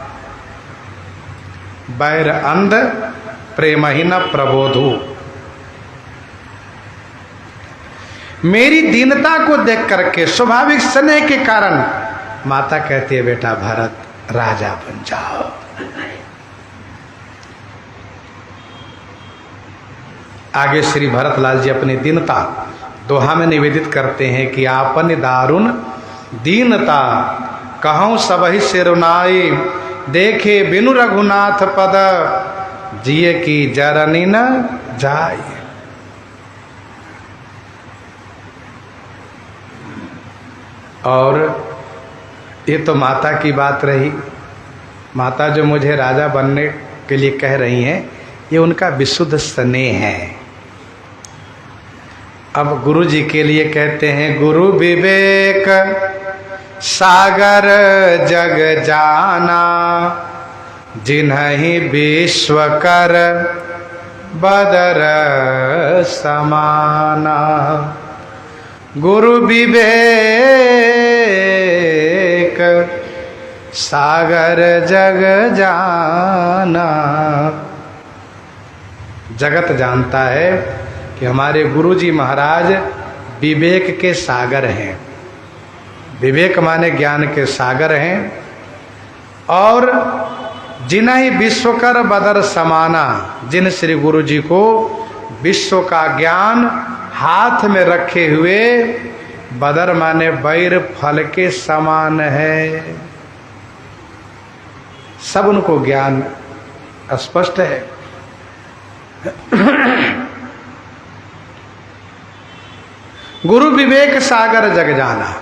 बैर अंध प्रेम ही न प्रबोधु। मेरी दीनता को देख करके स्वाभाविक स्नेह के कारण माता कहती है बेटा भरत राजा बन जाओ। आगे श्री भरतलाल जी अपनी दीनता दोहा में निवेदित करते हैं कि आपन दारुण दीनता कहूँ सबहि सिरुनाई। देखे बिनु रघुनाथ पद जिए की जरनी न जाए। और ये तो माता की बात रही। माता जो मुझे राजा बनने के लिए कह रही हैं, ये उनका विशुद्ध स्नेह है। अब गुरु जी के लिए कहते हैं, गुरु विवेक सागर जग जाना, जिन्हि विश्व कर बदर समाना। गुरु विवेक सागर जग जाना। जगत जानता है कि हमारे गुरुजी महाराज विवेक के सागर हैं। विवेक माने ज्ञान के सागर हैं। और जिन्हि विश्वकर बदर समाना, जिन श्री गुरु जी को विश्व का ज्ञान हाथ में रखे हुए बदर माने बैर फल के समान है। सब उनको ज्ञान स्पष्ट है। गुरु विवेक सागर जग जाना।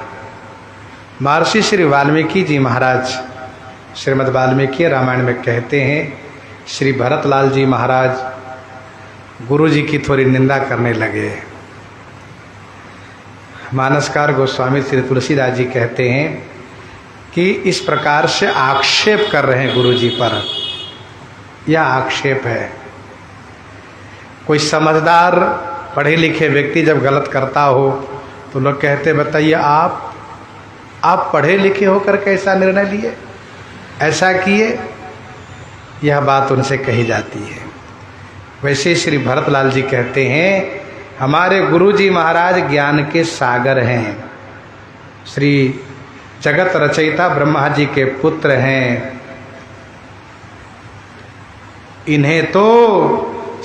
महर्षि श्री वाल्मीकि जी महाराज श्रीमद् वाल्मीकि रामायण में कहते हैं, श्री भरतलाल जी महाराज गुरु जी की थोड़ी निंदा करने लगे। मानसकार गोस्वामी श्री तुलसीदास जी कहते हैं कि इस प्रकार से आक्षेप कर रहे हैं गुरु जी पर। यह आक्षेप है। कोई समझदार पढ़े लिखे व्यक्ति जब गलत करता हो तो लोग कहते बताइए आप पढ़े लिखे होकर कैसा निर्णय लिए, ऐसा किए, यह बात उनसे कही जाती है। वैसे श्री भरतलाल जी कहते हैं हमारे गुरु जी महाराज ज्ञान के सागर हैं, श्री जगत रचयिता ब्रह्मा जी के पुत्र हैं। इन्हें तो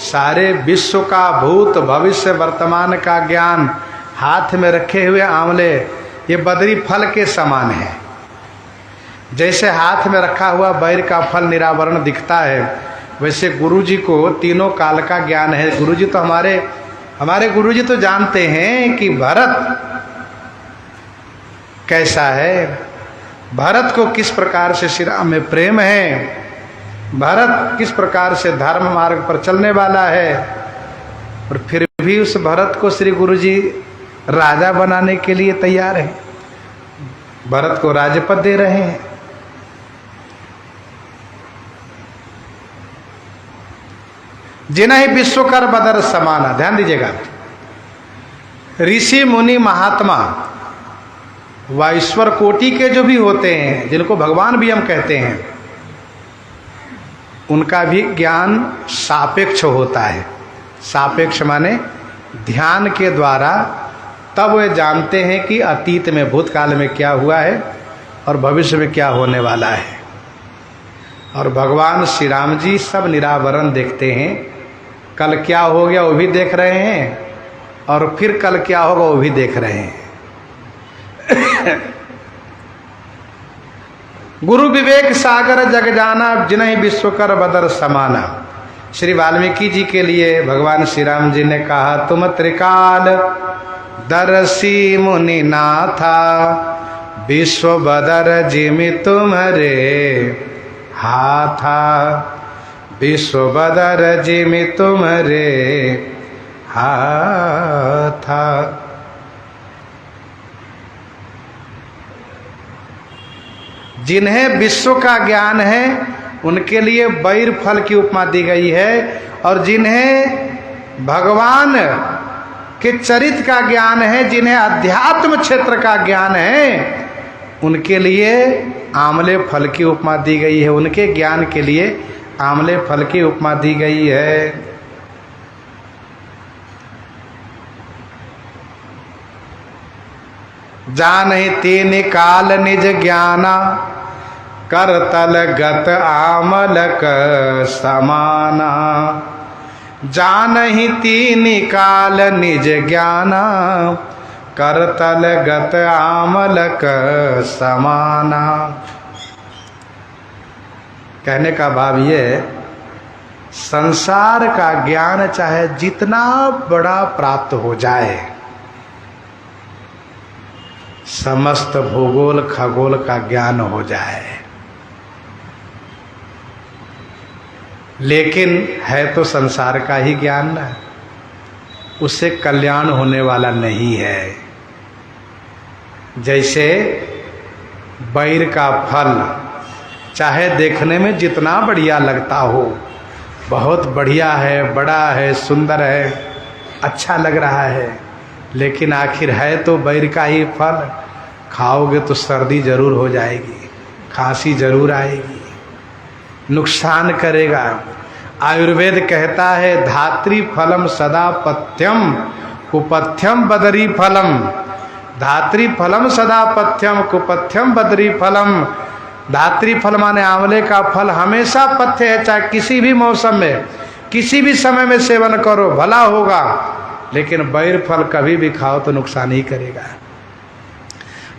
सारे विश्व का भूत भविष्य वर्तमान का ज्ञान हाथ में रखे हुए आंवले ये बदरी फल के समान है। जैसे हाथ में रखा हुआ बैर का फल निरावरण दिखता है, वैसे गुरु जी को तीनों काल का ज्ञान है। गुरु जी तो हमारे गुरु जी तो जानते हैं कि भरत कैसा है, भरत को किस प्रकार से श्री राम में प्रेम है, भरत किस प्रकार से धर्म मार्ग पर चलने वाला है। और फिर भी उस भरत को श्री गुरु जी राजा बनाने के लिए तैयार हैं, भरत को राज्यपद दे रहे हैं। जिन्हें विश्वकर बदर समाना, ध्यान दीजिएगा, ऋषि मुनि महात्मा व ईश्वर कोटि के जो भी होते हैं, जिनको भगवान भी हम कहते हैं, उनका भी ज्ञान सापेक्ष होता है। सापेक्ष माने ध्यान के द्वारा तब वे जानते हैं कि अतीत में भूतकाल में क्या हुआ है और भविष्य में क्या होने वाला है। और भगवान श्री राम जी सब निरावरण देखते हैं, कल क्या हो गया वो भी देख रहे हैं और फिर कल क्या होगा वो भी देख रहे हैं। गुरु विवेक सागर जग जाना, जिन्हें विश्वकर बदर समाना। श्री वाल्मीकि जी के लिए भगवान श्री राम जी ने कहा तुम त्रिकाल दर्शी मुनि नाथा, विश्व बदर जिमि तुम्हारे हाथा, विश्व बदर जिमि तुम्हारे हाथा। जिन्हें विश्व का ज्ञान है उनके लिए बैर फल की उपमा दी गई है, और जिन्हें भगवान के चरित्र का ज्ञान है, जिन्हें अध्यात्म क्षेत्र का ज्ञान है, उनके लिए आंवले फल की उपमा दी गई है। उनके ज्ञान के लिए आंवले फल की उपमा दी गई है। जानहि तीन काल निज ज्ञाना, करतल गत आमलक समाना। जानहि तीन काल निज ज्ञाना, करतल गत आमलक समाना। कहने का भाव ये, संसार का ज्ञान चाहे जितना बड़ा प्राप्त हो जाए, समस्त भूगोल खगोल का ज्ञान हो जाए, लेकिन है तो संसार का ही ज्ञान ना, उससे कल्याण होने वाला नहीं है। जैसे बैर का फल चाहे देखने में जितना बढ़िया लगता हो, बहुत बढ़िया है, बड़ा है, सुंदर है, अच्छा लग रहा है, लेकिन आखिर है तो बैर का ही फल। खाओगे तो सर्दी जरूर हो जाएगी, खांसी जरूर आएगी, नुकसान करेगा। आयुर्वेद कहता है धात्री फलम सदा पथ्यम कुपथ्यम बदरी फलम। धात्री फलम सदा पथ्यम कुपथ्यम बदरी फलम। धात्री फल माने आंवले का फल हमेशा पथ्य है, चाहे किसी भी मौसम में किसी भी समय में सेवन करो भला होगा, लेकिन बैर फल कभी भी खाओ तो नुकसान ही करेगा।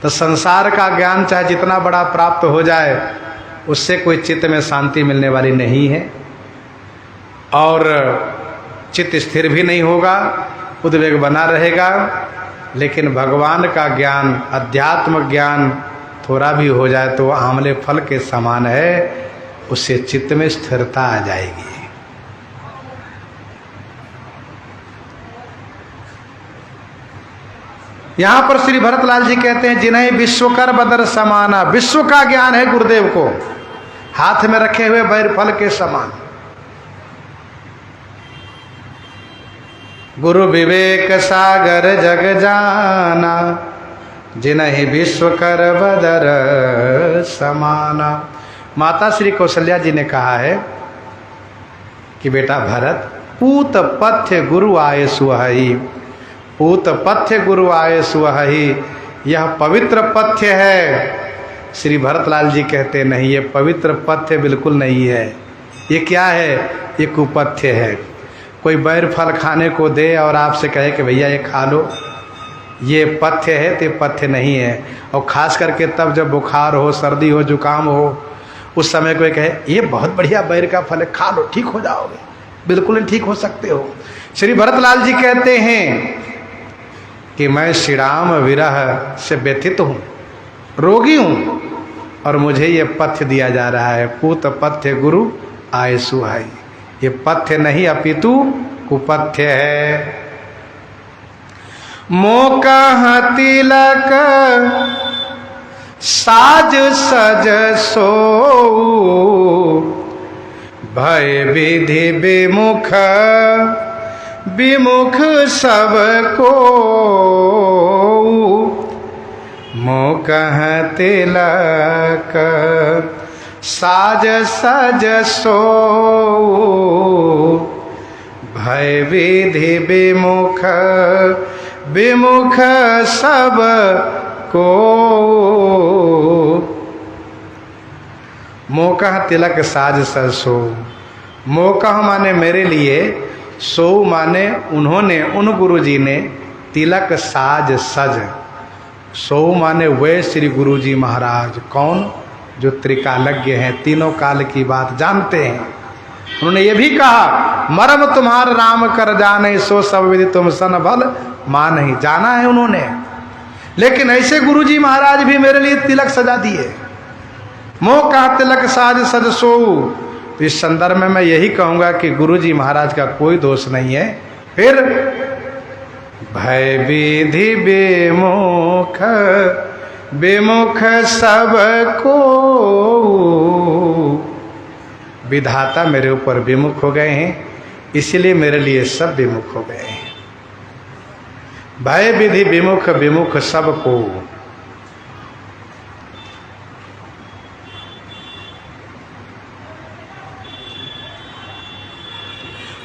तो संसार का ज्ञान चाहे जितना बड़ा प्राप्त हो जाए, उससे कोई चित्त में शांति मिलने वाली नहीं है, और चित्त स्थिर भी नहीं होगा, उद्वेग बना रहेगा। लेकिन भगवान का ज्ञान, अध्यात्म ज्ञान थोड़ा भी हो जाए तो आंवले फल के समान है, उससे चित्त में स्थिरता आ जाएगी। यहां पर श्री भरतलाल जी कहते हैं, जिन्हें विश्वकर बदर समाना, विश्व का ज्ञान है गुरुदेव को, हाथ में रखे हुए बैर फल के समान। गुरु विवेक सागर जग जाना, जिन्हें विश्वकर बदर समाना। माता श्री कौशल्या जी ने कहा है कि बेटा भरत, पूत पथ्य गुरु आए सुहाई, पूत पथ्य गुरु आए सुहाई, यह पवित्र पथ्य है। श्री भरतलाल जी कहते नहीं, ये पवित्र पथ्य बिल्कुल नहीं है। ये क्या है? ये कुपथ्य है। कोई बैर फल खाने को दे और आपसे कहे कि भैया ये खा लो, ये पथ्य है, तो पथ्य नहीं है। और खास करके तब जब बुखार हो, सर्दी हो, जुकाम हो, उस समय कोई कहे ये बहुत बढ़िया बैर का फल है, खा लो ठीक हो जाओगे, बिल्कुल ठीक हो सकते हो। श्री भरतलाल जी कहते हैं कि मैं श्री राम विरह से व्यथित हूँ, रोगी हूँ, और मुझे ये पथ्य दिया जा रहा है, पूत पथ्य गुरु आए सुहाई। ये पथ्य नहीं अपितु कुपथ्य है। मोका तिलक साज सज सो, भय विधि विमुख विमुख सबको, मोकह तिलक साज सज सो, भय विधि विमुख विमुख सब को। मोकह तिलक साज सज सो, मोकह माने मेरे लिए, सो माने उन्होंने, उन गुरु जी ने, तिलक साज सज, सो माने वे श्री गुरु जी महाराज। कौन? जो त्रिकालज्ञ हैं, तीनों काल की बात जानते हैं। उन्होंने ये भी कहा, मरम तुम्हार राम कर जाने, सो सब विधि तुम सन भल मान ही। जाना है उन्होंने, लेकिन ऐसे गुरु जी महाराज भी मेरे लिए तिलक सजा दिए। मोह का तिलक साज सज सो। तो इस संदर्भ में मैं यही कहूंगा कि गुरु जी महाराज का कोई दोष नहीं है। फिर भय विधि विमुख विमुख सबको, विधाता मेरे ऊपर विमुख हो गए हैं, इसलिए मेरे लिए सब विमुख हो गए हैं। भय विधि विमुख विमुख सबको।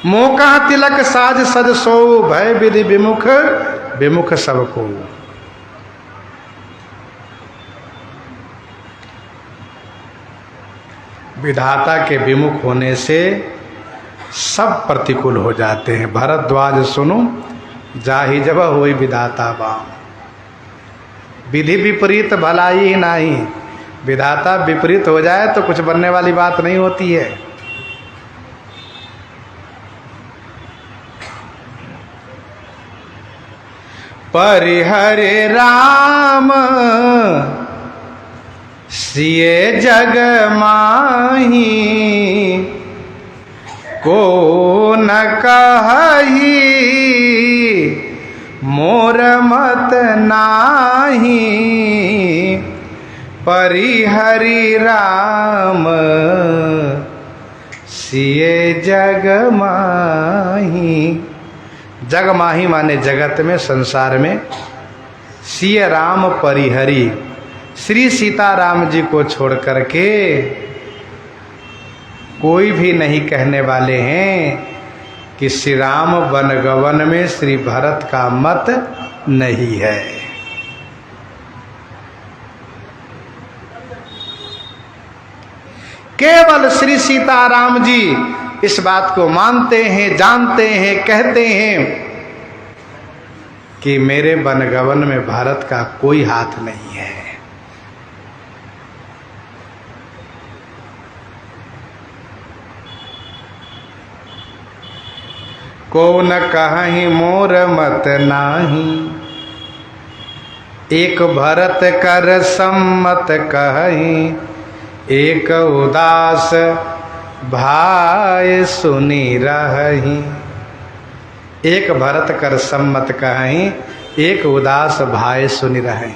मोका तिलक साज सज सो, भय विधि विमुख विमुख सबको। विधाता के विमुख होने से सब प्रतिकूल हो जाते हैं। भरद्वाज सुनो जाहि जब होई विधाता बाम, विधि विपरीत भलाई ही नहीं। विधाता विपरीत हो जाए तो कुछ बनने वाली बात नहीं होती है। परिहरे राम सिए जग माही, को न कही मोर मत नाही। परिहरि राम सिए जग माही। जग माही माने जगत में, संसार में। सिय राम परिहरि, श्री सीताराम जी को छोड़ करके कोई भी नहीं कहने वाले हैं कि श्री राम वनगवन में श्री भरत का मत नहीं है। केवल श्री सीताराम जी इस बात को मानते हैं, जानते हैं, कहते हैं कि मेरे वनगवन में भरत का कोई हाथ नहीं है। को न कहीं मोर मत नाही, एक भरत कर सम्मत कहीं, एक उदास भाई सुनी रही। एक भरत कर सम्मत कहीं, एक उदास भाई सुनी रही।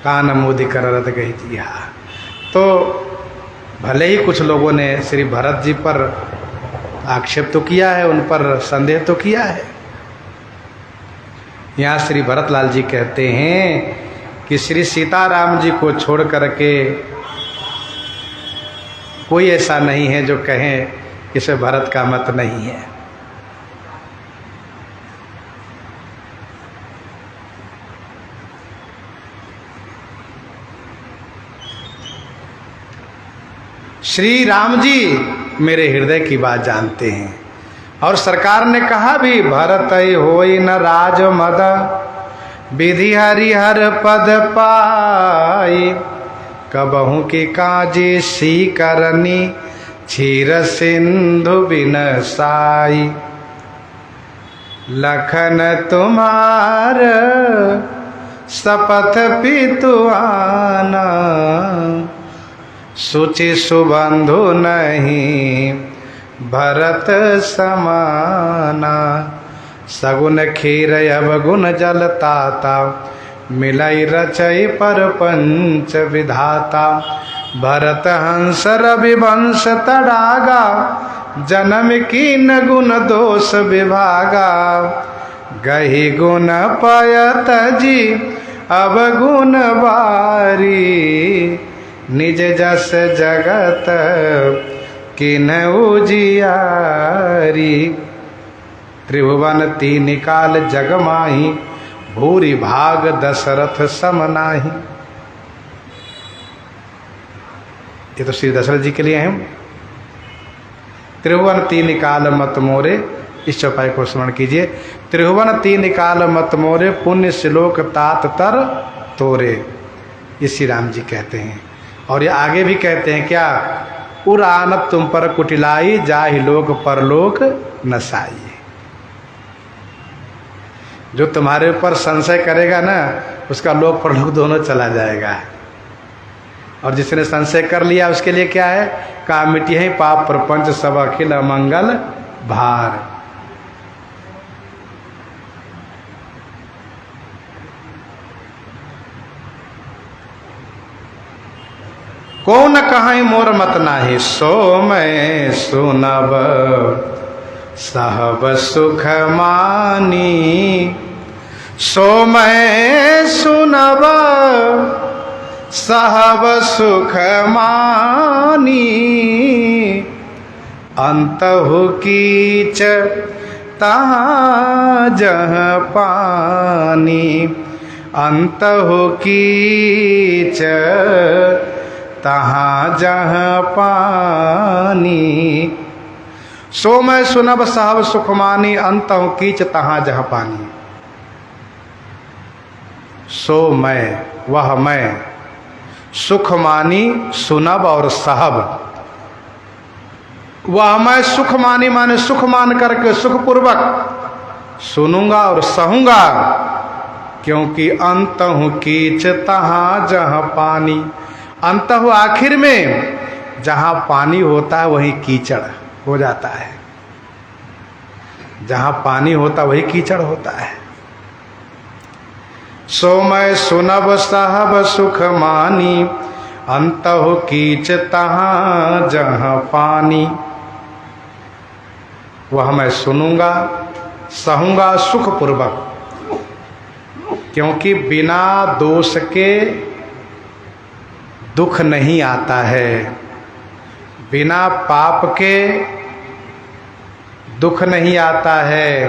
कान मोदी करत गई दिया। तो भले ही कुछ लोगों ने श्री भरत जी पर आक्षेप तो किया है, उन पर संदेह तो किया है। यहाँ श्री भरतलाल जी कहते हैं कि श्री सीताराम जी को छोड़ करके कोई ऐसा नहीं है जो कहें कि इसे भरत का मत नहीं है। श्री राम जी मेरे हृदय की बात जानते हैं, और सरकार ने कहा भी भरत होई न राज मद, विधि हरिहर पद पाई, कबहू की काजी सी करनी, क्षीर सिंधु बिन साई। लखन तुम्हार शपथ पितुआना, सुचि सुबंधु नहीं भरत समाना। सगुन खीर अवगुण जल ताता, मिलई रचई पर पंच विधाता। भरत हंस रविवंश तड़ागा, जन्म कीन गुण दोष विभागा। गही गुण पयत जी अवगुण बारी, निज जस जगत किन उजियारी। त्रिभुवन तीन काल जग माही, भूरि भाग दशरथ सम नाही। ये तो श्री दशरथ जी के लिए है। त्रिभुवन तीन काल मत मोरे, इस चौपाई को स्मरण कीजिए। त्रिभुवन तीन काल मत मोरे, पुण्य श्लोक तात तर तोरे। ये श्री राम जी कहते हैं। और ये आगे भी कहते हैं क्या, उरानत तुम पर कुटिलाई, जाहि लोक परलोक नसाई। जो तुम्हारे ऊपर संशय करेगा ना, उसका लोक परलोक दोनों चला जाएगा। और जिसने संशय कर लिया उसके लिए क्या है, का मिटी है पाप प्रपंच सब अखिल अमंगल भार। कौन कहीं मोर मत नाही, सो मैं सुनब सहब सुख मानी। सो मैं सुनब सहब सुख मानी, अंतहु कीच तहाँ जह पानी। अंतहु कीच तहाँ जह पानी। सो मैं सुनब सहब सुख मानी, अंतहु कीच तहाँ जह पानी। सो मैं, वह मैं, सुख मानी सुनब और सहब। वह मैं सुख मानी माने सुख मान करके सुखपूर्वक सुनूंगा और सहूंगा, क्योंकि अंतहु कीच तहाँ जहाँ पानी। अंतहु आखिर में जहाँ पानी होता है वहीं कीचड़ हो जाता है। जहाँ पानी होता वही कीचड़ होता है। सो मैं सुनब सहब सुख मानी, अंतहु कीच तहाँ जहाँ पानी। वह मैं सुनूंगा सहूंगा सुखपूर्वक, क्योंकि बिना दोष के दुख नहीं आता है, बिना पाप के दुख नहीं आता है।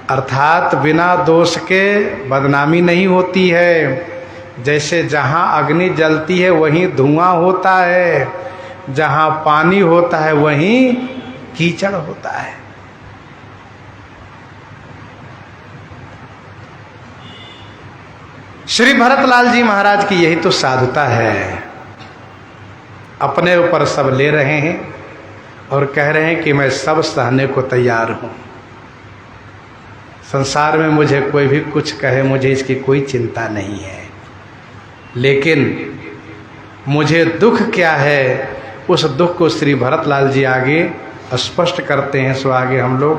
अर्थात बिना दोष के बदनामी नहीं होती है। जैसे जहाँ अग्नि जलती है वहीं धुआं होता है, जहाँ पानी होता है वहीं कीचड़ होता है। श्री भरतलाल जी महाराज की यही तो साधुता है। अपने ऊपर सब ले रहे हैं और कह रहे हैं कि मैं सब सहने को तैयार हूं। संसार में मुझे कोई भी कुछ कहे, मुझे इसकी कोई चिंता नहीं है, लेकिन मुझे दुख क्या है, उस दुख को श्री भरतलाल जी आगे स्पष्ट करते हैं। सो आगे हम लोग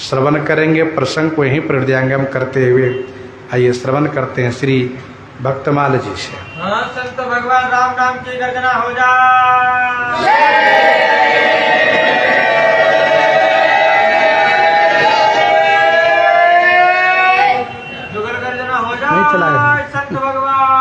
श्रवण करेंगे। प्रसंग को यहीं प्रत्यांगम करते हुए आइए श्रवण करते हैं श्री भक्तमाल जी से। हाँ, संत भगवान राम नाम की गर्जना हो जाए। जुगल गर्जना हो जाए। नहीं चलाया। संत भगवान